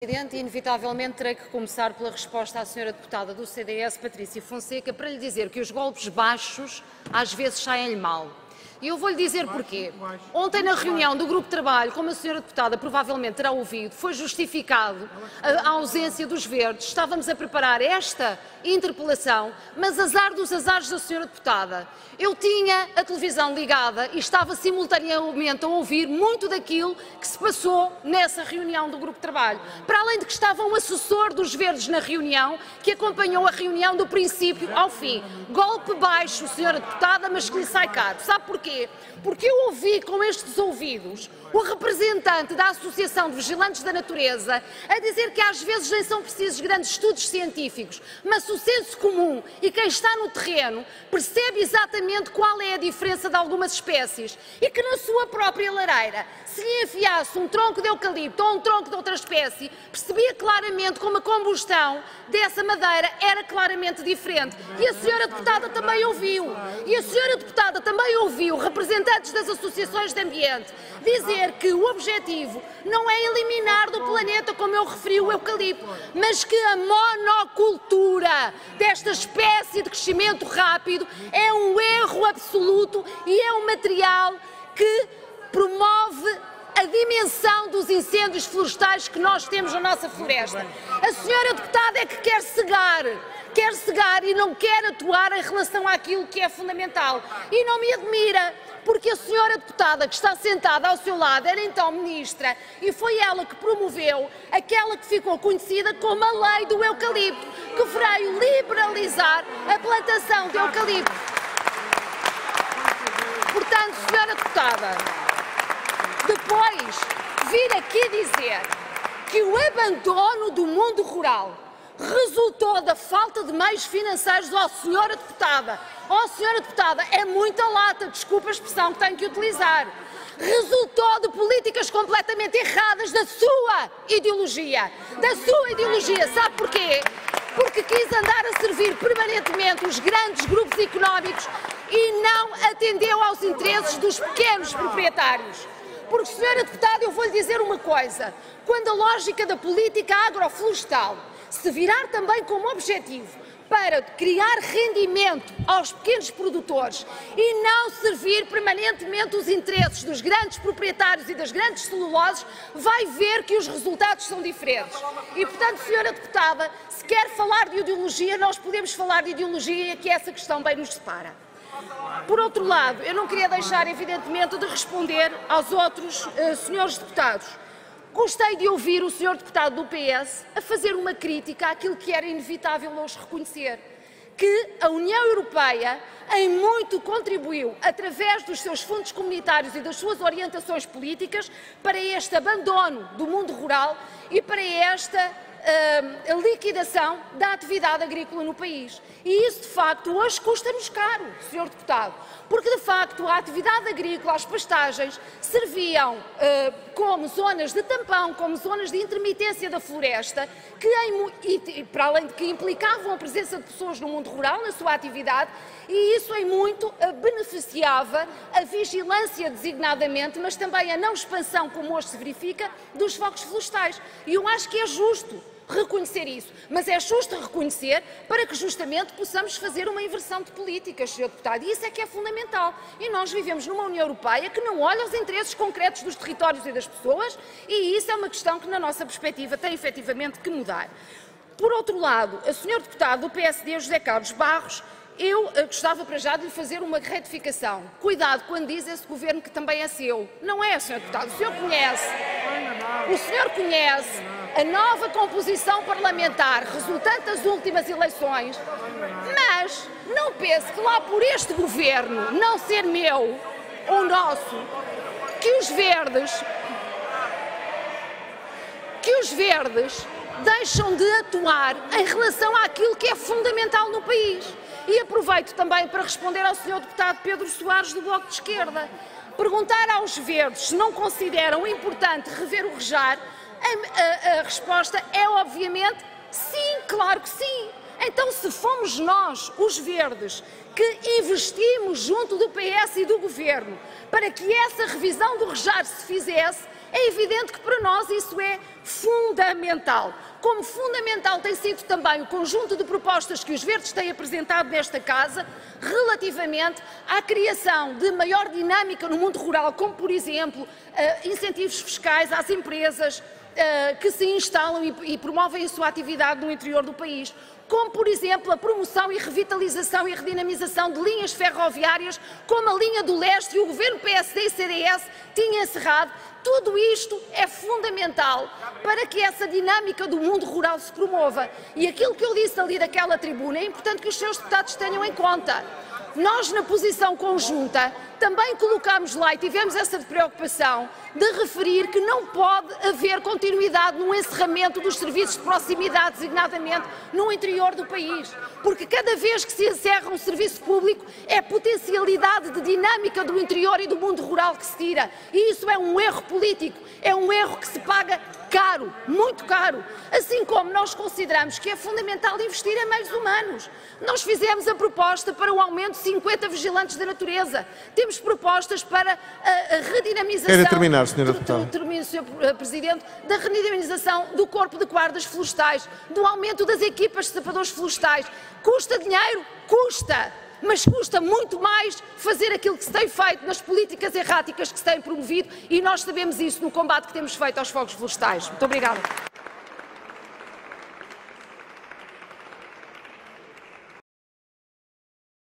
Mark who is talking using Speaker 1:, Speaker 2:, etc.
Speaker 1: Presidente, inevitavelmente terei que começar pela resposta à senhora deputada do CDS, Patrícia Fonseca, para lhe dizer que os golpes baixos às vezes saem-lhe mal. E eu vou-lhe dizer porquê. Ontem, na reunião do Grupo de Trabalho, como a senhora deputada provavelmente terá ouvido, foi justificado a ausência dos verdes. Estávamos a preparar esta interpelação, mas azar dos azares da senhora deputada. Eu tinha a televisão ligada e estava simultaneamente a ouvir muito daquilo que se passou nessa reunião do Grupo de Trabalho. Para além de que estava um assessor dos verdes na reunião, que acompanhou a reunião do princípio ao fim. Golpe baixo, senhora deputada, mas que lhe sai caro. Sabe porquê? Porque eu ouvi com estes ouvidos o representante da Associação de Vigilantes da Natureza a dizer que às vezes nem são precisos grandes estudos científicos, mas o senso comum e quem está no terreno percebe exatamente qual é a diferença de algumas espécies e que na sua própria lareira, se lhe enfiasse um tronco de eucalipto ou um tronco de outra espécie, percebia claramente como a combustão dessa madeira era claramente diferente. E a senhora deputada também ouviu. E a senhora deputada também ouviu representantes das associações de ambiente dizer que o objetivo não é eliminar do planeta, como eu referi, o eucalipto, mas que a monocultura desta espécie de crescimento rápido é um erro absoluto e é um material que promove a dimensão dos incêndios florestais que nós temos na nossa floresta. A senhora deputada é que quer cegar e não quer atuar em relação àquilo que é fundamental. E não me admira, porque a senhora deputada que está sentada ao seu lado era então ministra e foi ela que promoveu aquela que ficou conhecida como a lei do eucalipto, que veio liberalizar a plantação de eucalipto. Portanto, senhora deputada, depois vir aqui dizer que o abandono do mundo rural resultou da falta de meios financeiros, senhora deputada, é muita lata, desculpa a expressão que tenho que utilizar, resultou de políticas completamente erradas da sua ideologia, sabe porquê? Porque quis andar a servir permanentemente os grandes grupos económicos e não atendeu aos interesses dos pequenos proprietários. Porque, senhora deputada, eu vou-lhe dizer uma coisa, quando a lógica da política agroflorestal se virar também como objetivo para criar rendimento aos pequenos produtores e não servir permanentemente os interesses dos grandes proprietários e das grandes celuloses, vai ver que os resultados são diferentes. E, portanto, senhora deputada, se quer falar de ideologia, nós podemos falar de ideologia, que essa questão bem nos separa. Por outro lado, eu não queria deixar, evidentemente, de responder aos outros senhores deputados. Gostei de ouvir o senhor deputado do PS a fazer uma crítica àquilo que era inevitável hoje reconhecer, que a União Europeia em muito contribuiu, através dos seus fundos comunitários e das suas orientações políticas, para este abandono do mundo rural e para esta a liquidação da atividade agrícola no país. E isso, de facto, hoje custa-nos caro, senhor deputado, porque, de facto, a atividade agrícola, as pastagens, serviam como zonas de tampão, como zonas de intermitência da floresta, que, para além de que implicavam a presença de pessoas no mundo rural, na sua atividade, e isso em muito beneficiava a vigilância designadamente, mas também a não expansão, como hoje se verifica, dos focos florestais. E eu acho que é justo reconhecer isso, mas é justo reconhecer para que justamente possamos fazer uma inversão de políticas, senhor deputado, e isso é que é fundamental. E nós vivemos numa União Europeia que não olha aos interesses concretos dos territórios e das pessoas, e isso é uma questão que, na nossa perspectiva, tem efetivamente que mudar. Por outro lado, a senhora deputada do PSD, José Carlos Barros, eu gostava para já de lhe fazer uma retificação. Cuidado quando diz esse governo que também é seu. Não é, senhor deputado, o senhor conhece a nova composição parlamentar resultante das últimas eleições, mas não pense que lá por este governo não ser meu ou nosso, que os verdes deixam de atuar em relação àquilo que é fundamental no país. E aproveito também para responder ao senhor deputado Pedro Soares, do Bloco de Esquerda. Perguntar aos verdes se não consideram importante rever o REJAR, a resposta é obviamente sim, claro que sim. Então, se fomos nós, os verdes, que investimos junto do PS e do Governo para que essa revisão do REJAR se fizesse, É evidente que para nós isso é fundamental. Como fundamental tem sido também o conjunto de propostas que os Verdes têm apresentado nesta Casa relativamente à criação de maior dinâmica no mundo rural, como, por exemplo, incentivos fiscais às empresas que se instalam e promovem a sua atividade no interior do país, como, por exemplo, a promoção e revitalização e redinamização de linhas ferroviárias, como a linha do Leste e o Governo PSD e CDS tinha encerrado. Tudo isto é fundamental para que essa dinâmica do mundo rural se promova. E aquilo que eu disse ali daquela tribuna é importante que os seus deputados tenham em conta. Nós, na posição conjunta, também colocámos lá e tivemos essa preocupação de referir que não pode haver continuidade no encerramento dos serviços de proximidade, designadamente no interior do país, porque cada vez que se encerra um serviço público é potencialidade de dinâmica do interior e do mundo rural que se tira, e isso é um erro político, é um erro que se paga caro, muito caro, assim como nós consideramos que é fundamental investir em meios humanos. Nós fizemos a proposta para o aumento de 50 vigilantes da natureza, temos propostas para a redinamização...
Speaker 2: Quero terminar, Sra. Deputada.
Speaker 1: Termino, Sr. Presidente, da redinamização do corpo de guardas florestais, do aumento das equipas de sapadores florestais. Custa dinheiro? Custa! Mas custa muito mais fazer aquilo que se tem feito nas políticas erráticas que se têm promovido, e nós sabemos isso no combate que temos feito aos fogos florestais. Muito obrigada.